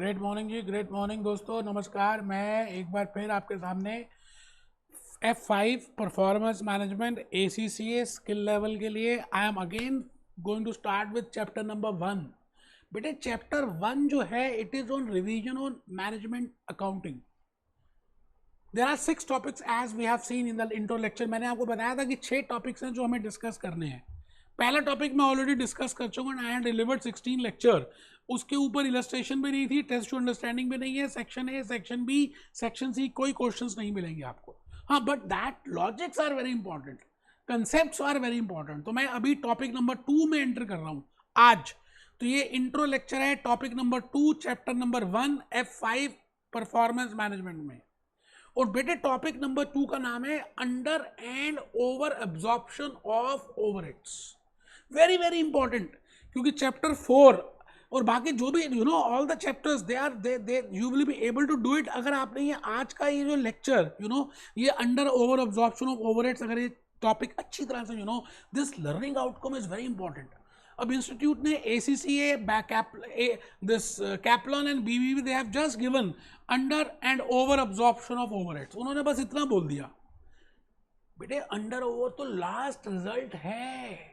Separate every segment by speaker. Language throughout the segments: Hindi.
Speaker 1: Great morning ji, great morning दोस्तों, नमस्कार। मैं एक बार फिर आपके सामने F5 performance management ACCA skill level के लिए I am again going to start with chapter number 1। बेटे चैप्टर 1 जो है it is on revision on management accounting. There are 6 topics as we have seen in the intro lecture. मैंने आपको बताया था कि 6 टॉपिक्स हैं जो हमें डिस्कस करने हैं। पहला टॉपिक मैं ऑलरेडी डिस्कस कर चुका हूँ, आई हैव डिलीवर्ड 16 लेक्चर। उसके ऊपर इलस्ट्रेशन भी नहीं थी, टेस्ट टू अंडरस्टैंडिंग भी नहीं है, section A, section B, section C कोई क्वेश्चंस नहीं मिलेंगे आपको। हाँ, but that logics are very important, concepts are very important. तो मैं अभी टॉपिक नंबर 2 में एंटर कर रहा हूँ आज। तो ये इंट्रो लेक्चर है topic number 2 chapter number 1 F5 performance management में। और बेटे टॉपिक नंबर 2 का नाम है under and over absorption of overheads. Very very important, क्योंकि चैप्टर 4 और बाकी जो भी all the chapters they you will be able to do it. अगर आपने ये आज का ये जो लेक्चर ये under over absorption of overheads, अगर ये टॉपिक अच्छी तरह से this learning outcome is very important. अब इंस्टीट्यूट ने ACCA this Kaplan and BBB they have just given under and over absorption of overheads। उन्होंने बस इतना बोल दिया। बेटे अंडर ओवर तो लास्ट रिजल्ट है,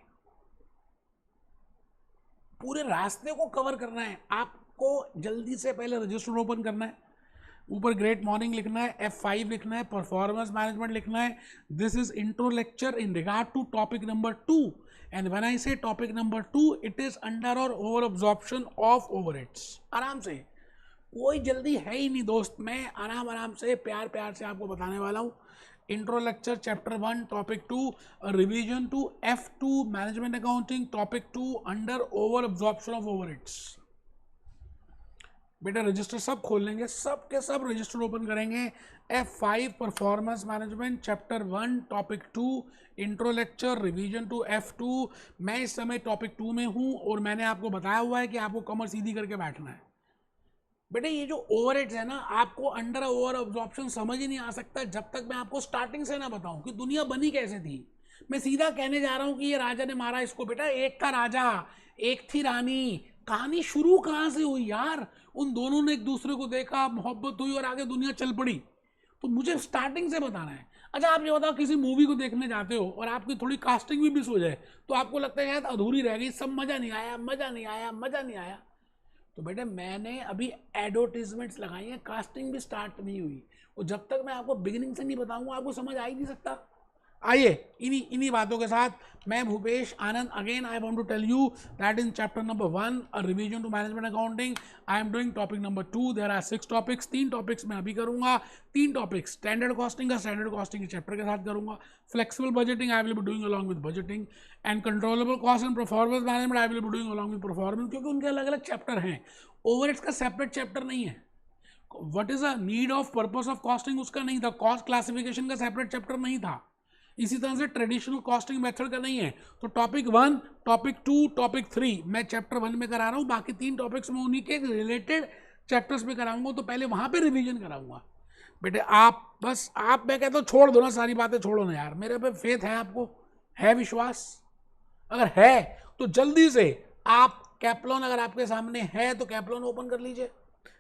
Speaker 1: पूरे रास्ते को कवर करना है आपको। जल्दी से पहले रजिस्टर ओपन करना है, ऊपर ग्रेट मॉर्निंग लिखना है, F5 लिखना है, परफॉर्मेंस मैनेजमेंट लिखना है। This is intro lecture in regard to topic number 2 and when I say topic number 2 it is under और ओवर अब्जॉर्प्शन ऑफ ओवरहेड्स। आराम से, कोई जल्दी है ही नहीं दोस्त, मैं आराम से प्यार प्यार से आपको बताने वाला हूँ। Intro lecture chapter 1 topic 2 revision to F2 management accounting topic 2 under over absorption of overheads. बेटा रजिस्टर सब खोल लेंगे, सब के सब रजिस्टर ओपन करेंगे। F5 performance management chapter 1 topic 2 intro lecture revision to F2। मैं इस समय टॉपिक 2 में हूँ और मैंने आपको बताया हुआ है कि आपको कमर सीधी करके बैठना है। बेटे ये जो ओवरहेड्स है ना, आपको अंडर ओवर अब्जॉर्प्शन समझ ही नहीं आ सकता जब तक मैं आपको स्टार्टिंग से ना बताऊं कि दुनिया बनी कैसे थी। मैं सीधा कहने जा रहा हूं कि ये राजा ने मारा इसको। बेटा एक था राजा, एक थी रानी। कहानी शुरू कहां से हुई यार? उन दोनों ने एक दूसरे को देखा, मोहब्बत हुई और आगे दुनिया चल पड़ी। तो मुझे स्टार्टिंग से बताना है। अच्छा आप ये बताओ, किसी मूवी को देखने जाते हो और आपकी थोड़ी कास्टिंग भी मिस हो जाए तो आपको लगता है यार अधूरी रह गई, सब मजा नहीं आया, मजा नहीं आया, मजा नहीं आया। तो बेटा मैंने अभी एडवर्टीजमेंट्स लगाई हैं, कास्टिंग भी स्टार्ट नहीं हुई, और जब तक मैं आपको बिगिनिंग से नहीं बताऊंगा आपको समझ आ ही नहीं सकता। आइए इन्हीं बातों के साथ मैं Bhupesh Anand again I want to tell you that in chapter number 1 a revision to management accounting I am doing topic number 2। There are 6 topics, 3 topics मैं अभी करूंगा। 3 टॉपिक्स स्टैंडर्ड कॉस्टिंग का स्टैंडर्ड कॉस्टिंग के चैप्टर के साथ करूंगा। Flexible budgeting I will be doing along with budgeting and controllable cost and performance management I will be doing along with performance, क्योंकि उनके अलग अलग चैप्टर हैं। ओवरहेड्स का सेपरेट चैप्टर नहीं है। What is a need of purpose of costing उसका नहीं था। कॉस्ट क्लासिफिकेशन का सेपरेट चैप्टर नहीं था। इसी तरह से ट्रेडिशनल कॉस्टिंग मेथड का नहीं है। तो टॉपिक 1, टॉपिक 2, टॉपिक 3 मैं चैप्टर 1 में करा रहा हूँ। बाकी 3 टॉपिक्स में उन्हीं के रिलेटेड चैप्टर्स में कराऊंगा। तो पहले वहां पे रिवीजन कराऊंगा। बेटे आप मैं कहता हूँ छोड़ दो ना, सारी बातें छोड़ो ना यार। मेरे पे फेथ है, आपको है विश्वास? अगर है तो जल्दी से आप कैप्लॉन, अगर आपके सामने है तो कैप्लॉन ओपन कर लीजिए,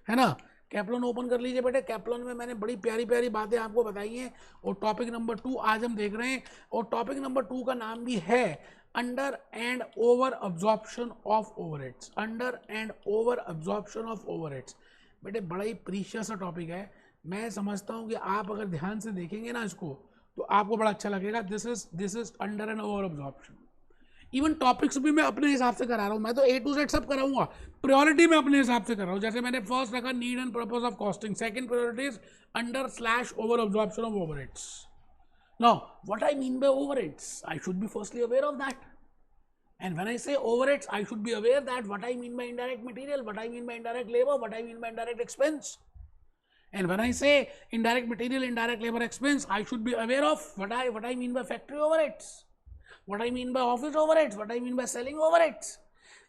Speaker 1: है ना। कैप्लॉन ओपन कर लीजिए बेटे। कैप्लॉन में मैंने बड़ी प्यारी प्यारी बातें आपको बताई हैं। और टॉपिक नंबर 2 आज हम देख रहे हैं, और टॉपिक नंबर 2 का नाम भी है under and over absorption of overheads. Under and over absorption of overheads बेटे बड़ा ही प्रीशियस टॉपिक है। मैं समझता हूँ कि आप अगर ध्यान से देखेंगे ना इसको तो आपको बड़ा अच्छा लगेगा। This is under and over absorption. Even topics भी मैं अपने हिसाब से करा रहा हूँ। मैं तो A to Z सब कराऊंगा, प्रायोरिटी मैं अपने हिसाब से कर रहा हूँ। जैसे मैंने फर्स्ट रखा need and purpose of costing, second priority is under slash over absorption of overheads. Now what I mean bye overheads, I should be firstly aware of that. And when I say overheads, I should be aware that what I mean by indirect material, what I mean by indirect labor, what I mean by indirect expense. And when I say indirect material, indirect labor, expense, I should be aware of what I mean by factory overheads, what I mean by office overheads, what I mean by selling overheads.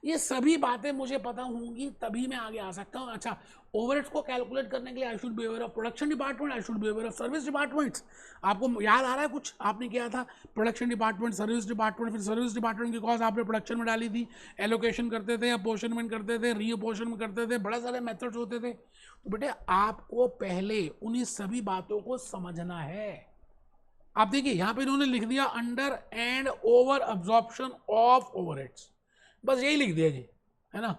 Speaker 1: ये सभी बातें मुझे पता होंगी तभी मैं आगे आ सकता हूँ। अच्छा, ओवरहेड्स को कैलकुलेट करने के लिए I should be aware of production department, I should be aware of service departments. आपको याद आ रहा है कुछ आपने किया था? प्रोडक्शन डिपार्टमेंट, सर्विस डिपार्टमेंट, फिर सर्विस डिपार्टमेंट की कॉस्ट आपने प्रोडक्शन में डाली थी, एलोकेशन करते थे, अपोर्शनमेंट करते थे, रीअपोर्शनमेंट करते थे, बड़े सारे मेथड्स होते थे। तो बेटे आपको पहले उन्हीं सभी बातों को समझना है। आप देखिए यहाँ पे इन्होंने लिख दिया under and over absorption of overheads, बस यही लिख दिया जी, है ना।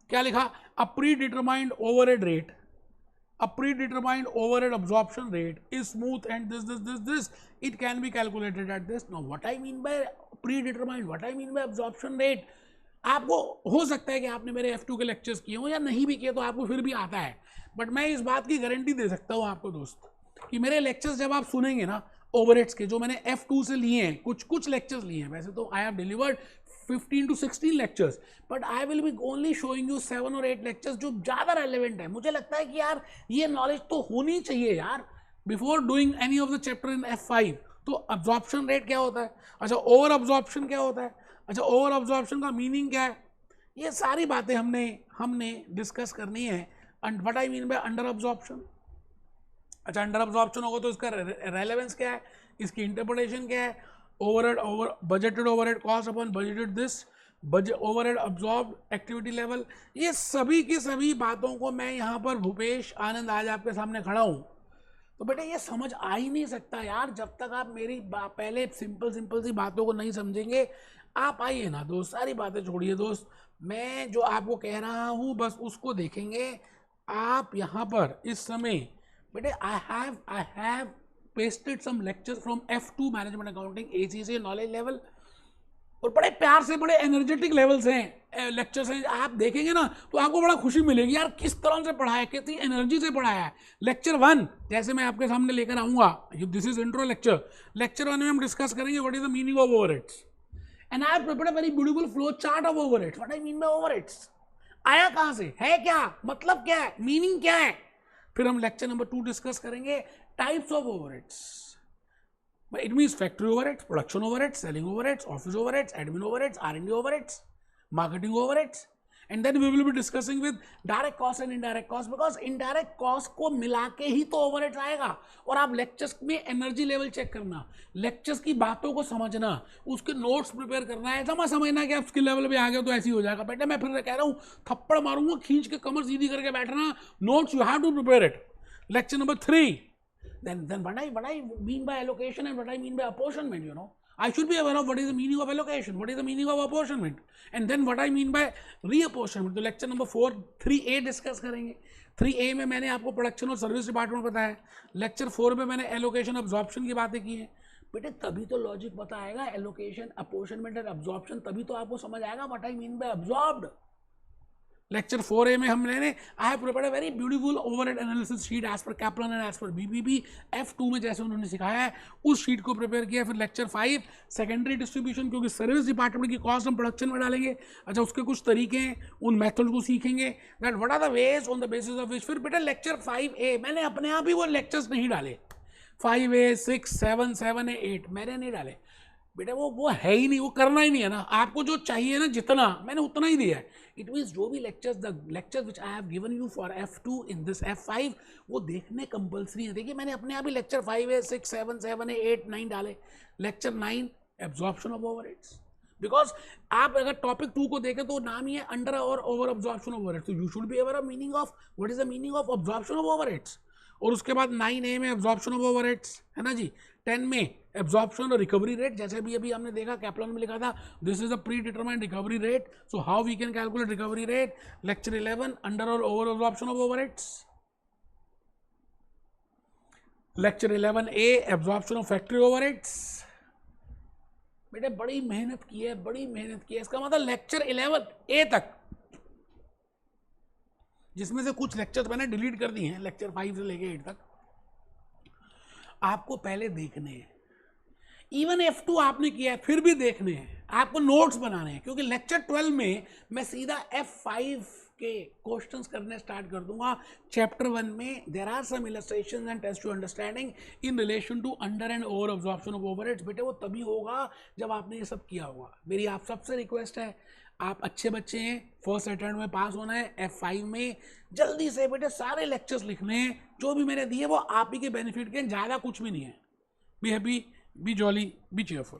Speaker 1: क्या लिखा? अ pre determined overhead rate, a pre determined overhead absorption rate is smooth and this it can be calculated at this. Now what I mean by pre determined, what I mean bye absorption rate, आपको हो सकता है कि आपने मेरे F2 के लेक्चर्स किए हो या नहीं भी किए तो आपको फिर भी आता है, बट मैं इस बात की गारंटी दे सकता हूँ आपको दोस्त कि मेरे लेक्चर्स जब आप सुनेंगे ना ओवरहेड्स के, जो मैंने F2 से लिए हैं, कुछ लेक्चर्स लिए हैं, वैसे तो I have delivered 15 to 16 lectures, but I will B only showing you 7 और 8 लेक्चर्स जो ज़्यादा रेलिवेंट है। मुझे लगता है कि यार ये नॉलेज तो होनी चाहिए यार before doing any of the chapter in F5। तो अब्जॉर्प्शन रेट क्या होता है, अच्छा ओवर अब्जॉर्प्शन क्या होता है, अच्छा ओवर अब्जॉर्प्शन का मीनिंग क्या है, ये सारी बातें हमने डिस्कस करनी है। What I mean by under absorption. अच्छा अंडर अब्जॉर्प्शन होगा तो इसका रेलेवेंस क्या है, इसकी इंटरप्रिटेशन क्या है, overhead over budgeted overhead cost upon budgeted this budget overhead absorb activity level, ये सभी की सभी बातों को मैं यहाँ पर भूपेश आनंद आज आपके सामने खड़ा हूँ। तो बेटा ये समझ आ ही नहीं सकता यार जब तक आप मेरी पहले सिंपल सी बातों को नहीं समझेंगे। आप आइए ना दोस्त, सारी बातें छोड़िए दोस्त, मैं जो आपको कह रहा हूँ बस उसको देखेंगे। आप यहाँ पर इस समय बेटे I have pasted some lectures from F2 management accounting ACCA knowledge level, और बड़े प्यार से बड़े एनर्जेटिक लेवल्स हैं, लेक्चर्स हैं, आप देखेंगे ना तो आपको बड़ा खुशी मिलेगी यार किस तरह से पढ़ाया, कितनी एनर्जी से पढ़ाया है। लेक्चर 1 जैसे मैं आपके सामने लेकर आऊँगा, this is intro lecture, lecture 1 में हम डिस्कस करेंगे what is the meaning of overheads and I have prepared a very beautiful flow chart of overheads. What I mean bye overheads, आया कहाँ से, है क्या, मतलब क्या है, मीनिंग क्या है। फिर हम लेक्चर नंबर 2 डिस्कस करेंगे types of overheads. It means factory overheads, production overheads, selling overheads, office overheads, admin overheads, R&D overheads, marketing overheads, and then we will be discussing with direct cost and indirect cost, because indirect cost को मिला के ही तो overheads आएगा। और आप लेक्चर्स में एनर्जी लेवल चेक करना, लेक्चर्स की बातों को समझना, उसके नोट्स प्रिपेयर करना है, ऐसा मत समझना कि आप स्किल लेवल पे आ गए तो ऐसे ही हो जाएगा। बेटा मैं फिर कह रहा हूँ थप्पड़ मारूंगा, खींच के कमर सीधी करके बैठना, notes you have to prepare it. Lecture number 3, then what I mean by allocation and what I mean by apportionment, you know, I should be aware of what is the meaning of allocation, what is the meaning of apportionment, and then what I mean by reapportionment। तो लेक्चर नंबर 4 3A डिस्कस करेंगे। 3A में मैंने आपको प्रोडक्शन और सर्विस डिपार्टमेंट बताया, लेक्चर 4 में मैंने एलोकेशन अब्जॉर्प्शन की बातें की हैं। बेटे तभी तो लॉजिक पता आएगा, एलोकेशन अपॉर्शनमेंट एंड अब्जॉर्प्शन, तभी तो आपको समझ आएगा what I mean by absorbed. Lecture 4A में हमने I have prepared a very beautiful overhead analysis sheet as per Kaplan and as per BBB। F2 में जैसे उन्होंने सिखाया है उस शीट को प्रिपेयर किया। फिर लेक्चर 5 सेकेंडरी डिस्ट्रीब्यूशन, क्योंकि सर्विस डिपार्टमेंट की कॉस्ट हम प्रोडक्शन में डालेंगे। अच्छा उसके कुछ तरीके हैं, उन मेथड को सीखेंगे, that what are the ways on the basis of which. फिर बेटा लेक्चर 5A मैंने अपने आप ही वो लेक्चर्स नहीं डाले, 5A 6 7 7A 8 मैंने नहीं डाले बेटा, वो है ही नहीं, वो करना ही नहीं है ना। आपको जो चाहिए ना जितना, मैंने उतना ही दिया है। इट मीन्स जो भी lectures, the lectures which I have given you for F2 in this F5 वो देखने कंपल्सरी है। देखिए मैंने अपने आप ही लेक्चर 5A 6 7 7A 8 9 डाले। Lecture 9 absorption of overheads, because आप अगर टॉपिक 2 को देखें तो नाम ही है अंडर और ओवर अब्जॉर्प्शन ऑफ ओवरहेड्स, तो you should be aware of meaning of what is the meaning of absorption of overheads. और उसके बाद 9A में एब्जॉर्प्शन ऑफ ओवरहेड्स है ना जी। 10 में एब्जॉर्प्शन और रिकवरी रेट, जैसे भी अभी हमने देखा कैपलन में लिखा था this is a predetermined recovery rate, so how we can calculate recovery rate. Lecture 11 under और over absorption of overheads. Lecture 11A absorption of factory overheads. बेटे बड़ी मेहनत की है, बड़ी मेहनत की है। इसका मतलब लेक्चर 11A तक, जिसमें से कुछ लेक्चर्स मैंने डिलीट कर दिए हैं, लेक्चर 5 से लेके 8 तक आपको पहले देखने हैं। इवन F2 आपने किया है फिर भी देखने हैं, आपको नोट्स बनाने हैं, क्योंकि लेक्चर 12 में मैं सीधा F5 के क्वेश्चंस करने स्टार्ट कर दूंगा। चैप्टर 1 में there are some illustrations and test to understanding in relation to under and over absorption of overheads. बेटे वो तभी होगा जब आपने ये सब किया होगा। मेरी आप सबसे रिक्वेस्ट है, आप अच्छे बच्चे हैं, फर्स्ट अटेम्प्ट में पास होना है, F5 में जल्दी से बेटे सारे लेक्चर्स लिखने हैं जो भी मैंने दिए वो आप ही के बेनिफिट के, ज़्यादा कुछ भी नहीं है। Be happy, B jolly, B cheerful.